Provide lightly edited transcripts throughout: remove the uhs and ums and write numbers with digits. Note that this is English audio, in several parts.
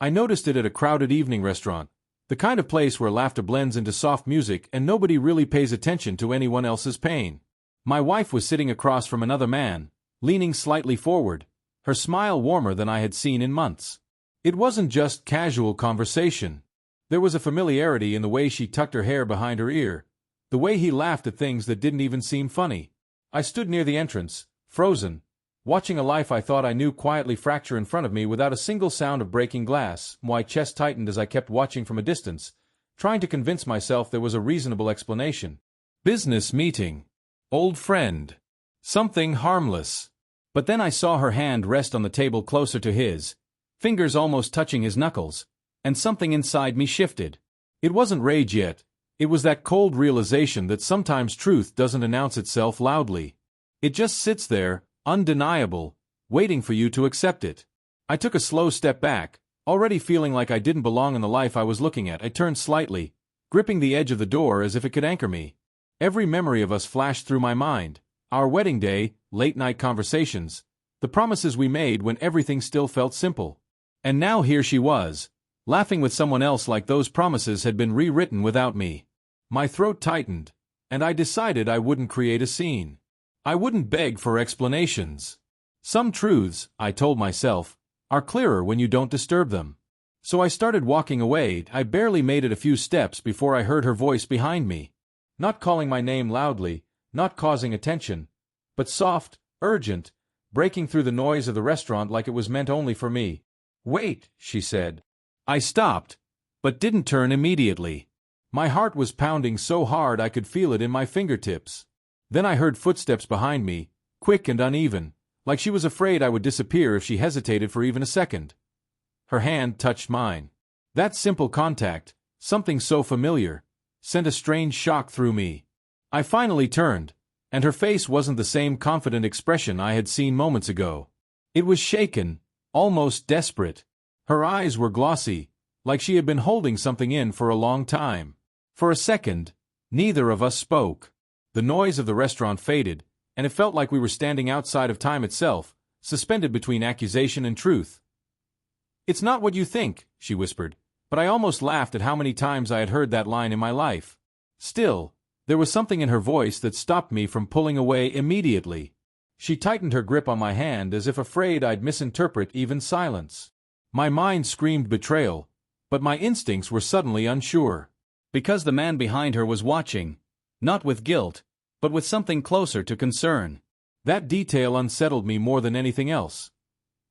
I noticed it at a crowded evening restaurant, the kind of place where laughter blends into soft music and nobody really pays attention to anyone else's pain. My wife was sitting across from another man, leaning slightly forward, her smile warmer than I had seen in months. It wasn't just casual conversation. There was a familiarity in the way she tucked her hair behind her ear, the way he laughed at things that didn't even seem funny. I stood near the entrance, frozen, watching a life I thought I knew quietly fracture in front of me without a single sound of breaking glass. My chest tightened as I kept watching from a distance, trying to convince myself there was a reasonable explanation. Business meeting. Old friend. Something harmless. But then I saw her hand rest on the table closer to his, fingers almost touching his knuckles, and something inside me shifted. It wasn't rage yet. It was that cold realization that sometimes truth doesn't announce itself loudly. It just sits there, undeniable, waiting for you to accept it. I took a slow step back, already feeling like I didn't belong in the life I was looking at. I turned slightly, gripping the edge of the door as if it could anchor me. Every memory of us flashed through my mind. Our wedding day, late-night conversations, the promises we made when everything still felt simple. And now here she was, laughing with someone else like those promises had been rewritten without me. My throat tightened, and I decided I wouldn't create a scene. I wouldn't beg for explanations. Some truths, I told myself, are clearer when you don't disturb them. So I started walking away. I barely made it a few steps before I heard her voice behind me. Not calling my name loudly, not causing attention, but soft, urgent, breaking through the noise of the restaurant like it was meant only for me. "Wait," she said. I stopped, but didn't turn immediately. My heart was pounding so hard I could feel it in my fingertips. Then I heard footsteps behind me, quick and uneven, like she was afraid I would disappear if she hesitated for even a second. Her hand touched mine. That simple contact, something so familiar, sent a strange shock through me. I finally turned, and her face wasn't the same confident expression I had seen moments ago. It was shaken, almost desperate. Her eyes were glossy, like she had been holding something in for a long time. For a second, neither of us spoke. The noise of the restaurant faded, and it felt like we were standing outside of time itself, suspended between accusation and truth. "It's not what you think," she whispered, but I almost laughed at how many times I had heard that line in my life. Still, there was something in her voice that stopped me from pulling away immediately. She tightened her grip on my hand as if afraid I'd misinterpret even silence. My mind screamed betrayal, but my instincts were suddenly unsure. Because the man behind her was watching, not with guilt, but with something closer to concern. That detail unsettled me more than anything else.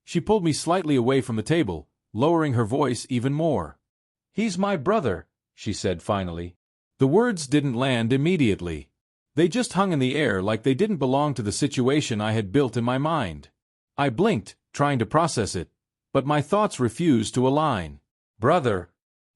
She pulled me slightly away from the table, lowering her voice even more. "He's my brother," she said finally. The words didn't land immediately. They just hung in the air like they didn't belong to the situation I had built in my mind. I blinked, trying to process it, but my thoughts refused to align. Brother.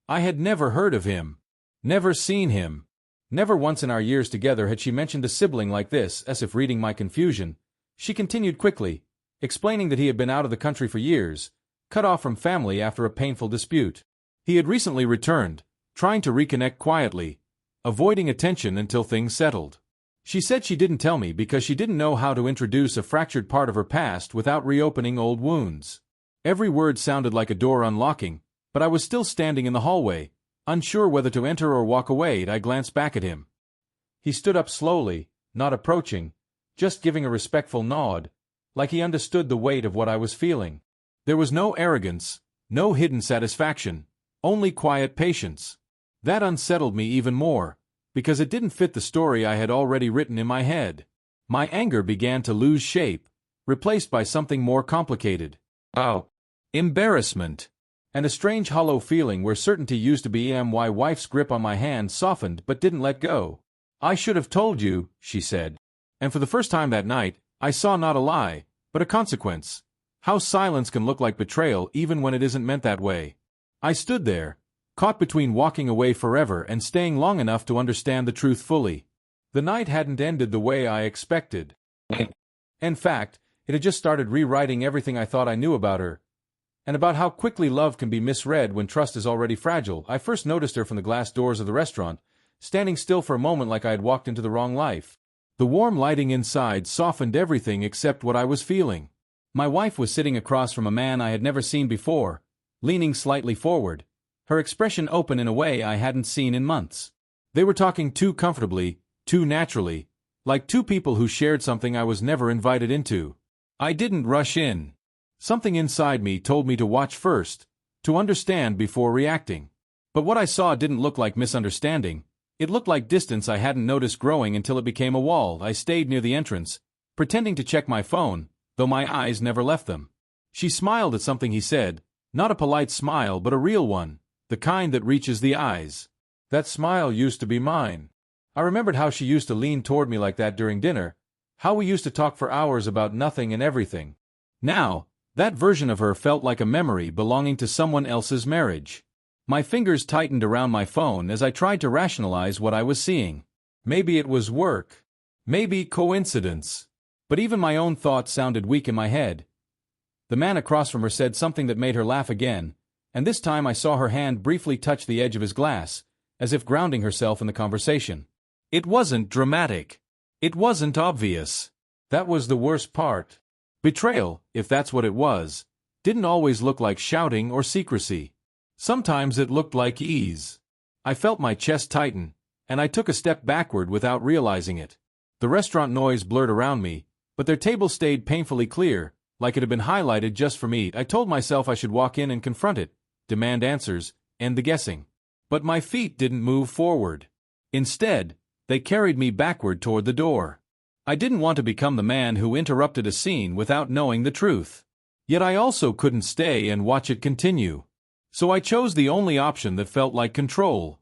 I had never heard of him. Never seen him. Never once in our years together had she mentioned a sibling like this. As if reading my confusion, she continued quickly, explaining that he had been out of the country for years, cut off from family after a painful dispute. He had recently returned, trying to reconnect quietly, avoiding attention until things settled. She said she didn't tell me because she didn't know how to introduce a fractured part of her past without reopening old wounds. Every word sounded like a door unlocking, but I was still standing in the hallway, unsure whether to enter or walk away. I glanced back at him. He stood up slowly, not approaching, just giving a respectful nod, like he understood the weight of what I was feeling. There was no arrogance, no hidden satisfaction, only quiet patience. That unsettled me even more, because it didn't fit the story I had already written in my head. My anger began to lose shape, replaced by something more complicated. Embarrassment. And a strange hollow feeling where certainty used to be. My wife's grip on my hand softened but didn't let go. "I should have told you," she said. And for the first time that night, I saw not a lie, but a consequence. How silence can look like betrayal even when it isn't meant that way. I stood there, caught between walking away forever and staying long enough to understand the truth fully. The night hadn't ended the way I expected. In fact, it had just started rewriting everything I thought I knew about her, and about how quickly love can be misread when trust is already fragile. I first noticed her from the glass doors of the restaurant, standing still for a moment like I had walked into the wrong life. The warm lighting inside softened everything except what I was feeling. My wife was sitting across from a man I had never seen before, leaning slightly forward, her expression open in a way I hadn't seen in months. They were talking too comfortably, too naturally, like two people who shared something I was never invited into. I didn't rush in. Something inside me told me to watch first, to understand before reacting. But what I saw didn't look like misunderstanding. It looked like distance I hadn't noticed growing until it became a wall. I stayed near the entrance, pretending to check my phone, though my eyes never left them. She smiled at something he said, not a polite smile but a real one, the kind that reaches the eyes. That smile used to be mine. I remembered how she used to lean toward me like that during dinner, how we used to talk for hours about nothing and everything. Now, that version of her felt like a memory belonging to someone else's marriage. My fingers tightened around my phone as I tried to rationalize what I was seeing. Maybe it was work. Maybe coincidence. But even my own thoughts sounded weak in my head. The man across from her said something that made her laugh again, and this time I saw her hand briefly touch the edge of his glass, as if grounding herself in the conversation. It wasn't dramatic. It wasn't obvious. That was the worst part. Betrayal, if that's what it was, didn't always look like shouting or secrecy. Sometimes it looked like ease. I felt my chest tighten, and I took a step backward without realizing it. The restaurant noise blurred around me, but their table stayed painfully clear, like it had been highlighted just for me. I told myself I should walk in and confront it, demand answers, end the guessing. But my feet didn't move forward. Instead, they carried me backward toward the door. I didn't want to become the man who interrupted a scene without knowing the truth. Yet I also couldn't stay and watch it continue. So I chose the only option that felt like control: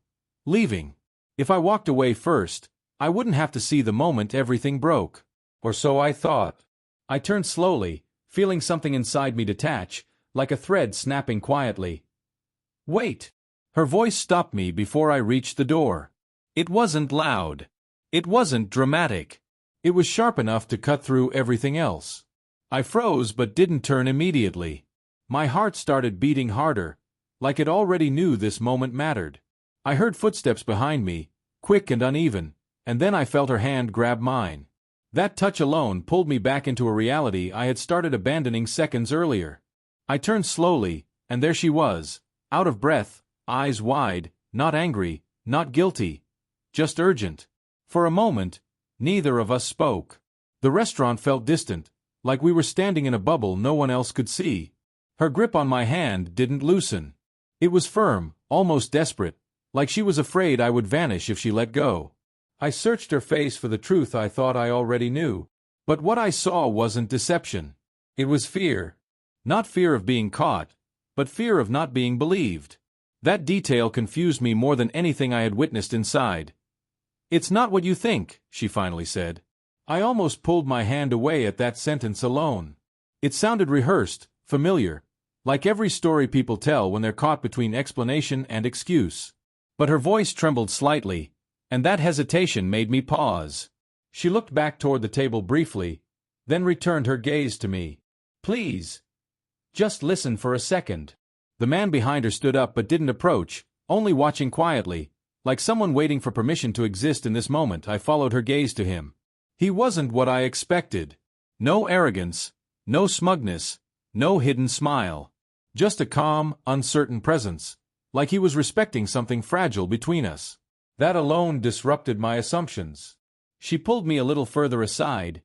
leaving. If I walked away first, I wouldn't have to see the moment everything broke. Or so I thought. I turned slowly, feeling something inside me detach, like a thread snapping quietly. Wait! Her voice stopped me before I reached the door. It wasn't loud. It wasn't dramatic. It was sharp enough to cut through everything else. I froze but didn't turn immediately. My heart started beating harder, like it already knew this moment mattered. I heard footsteps behind me, quick and uneven, and then I felt her hand grab mine. That touch alone pulled me back into a reality I had started abandoning seconds earlier. I turned slowly, and there she was, out of breath, eyes wide, not angry, not guilty, just urgent. For a moment, neither of us spoke. The restaurant felt distant, like we were standing in a bubble no one else could see. Her grip on my hand didn't loosen. It was firm, almost desperate, like she was afraid I would vanish if she let go. I searched her face for the truth I thought I already knew. But what I saw wasn't deception. It was fear. Not fear of being caught, but fear of not being believed. That detail confused me more than anything I had witnessed inside. "It's not what you think," she finally said. I almost pulled my hand away at that sentence alone. It sounded rehearsed, familiar, like every story people tell when they're caught between explanation and excuse. But her voice trembled slightly, and that hesitation made me pause. She looked back toward the table briefly, then returned her gaze to me. "Please, just listen for a second." The man behind her stood up but didn't approach, only watching quietly, like someone waiting for permission to exist in this moment. I followed her gaze to him. He wasn't what I expected. No arrogance, no smugness, no hidden smile. Just a calm, uncertain presence, like he was respecting something fragile between us. That alone disrupted my assumptions. She pulled me a little further aside,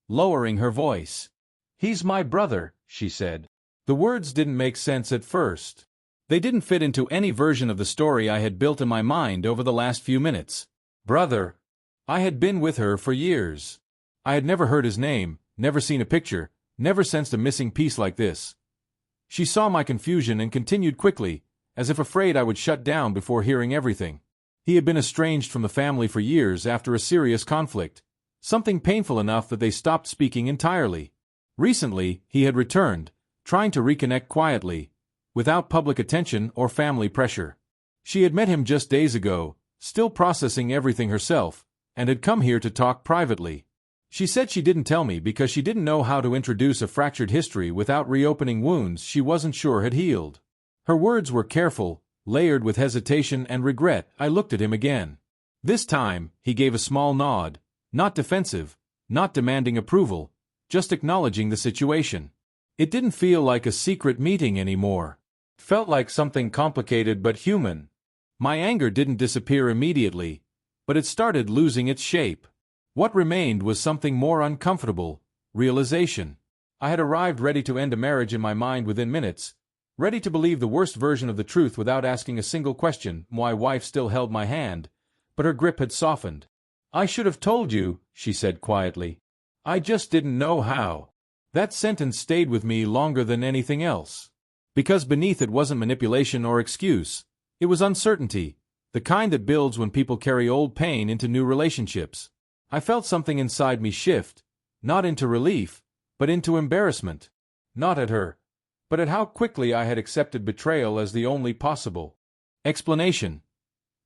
lowering her voice. "He's my brother," she said. The words didn't make sense at first. They didn't fit into any version of the story I had built in my mind over the last few minutes. Brother. I had been with her for years. I had never heard his name, never seen a picture, never sensed a missing piece like this. She saw my confusion and continued quickly, as if afraid I would shut down before hearing everything. He had been estranged from the family for years after a serious conflict, something painful enough that they stopped speaking entirely. Recently, he had returned, trying to reconnect quietly, without public attention or family pressure. She had met him just days ago, still processing everything herself, and had come here to talk privately. She said she didn't tell me because she didn't know how to introduce a fractured history without reopening wounds she wasn't sure had healed. Her words were careful, layered with hesitation and regret. I looked at him again. This time, he gave a small nod, not defensive, not demanding approval, just acknowledging the situation. It didn't feel like a secret meeting anymore. Felt like something complicated but human. My anger didn't disappear immediately, but it started losing its shape. What remained was something more uncomfortable: realization. I had arrived ready to end a marriage in my mind within minutes, ready to believe the worst version of the truth without asking a single question. My wife still held my hand, but her grip had softened. "I should have told you," she said quietly. "I just didn't know how." That sentence stayed with me longer than anything else. Because beneath it wasn't manipulation or excuse. It was uncertainty, the kind that builds when people carry old pain into new relationships. I felt something inside me shift, not into relief, but into embarrassment. Not at her, but at how quickly I had accepted betrayal as the only possible explanation.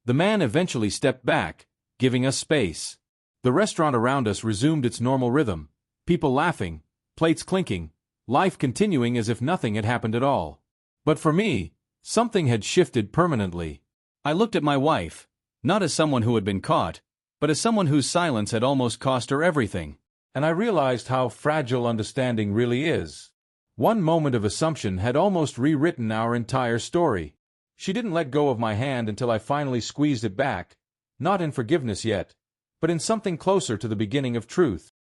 The man eventually stepped back, giving us space. The restaurant around us resumed its normal rhythm, people laughing, plates clinking, life continuing as if nothing had happened at all. But for me, something had shifted permanently. I looked at my wife, not as someone who had been caught, but as someone whose silence had almost cost her everything. And I realized how fragile understanding really is. One moment of assumption had almost rewritten our entire story. She didn't let go of my hand until I finally squeezed it back, not in forgiveness yet, but in something closer to the beginning of truth.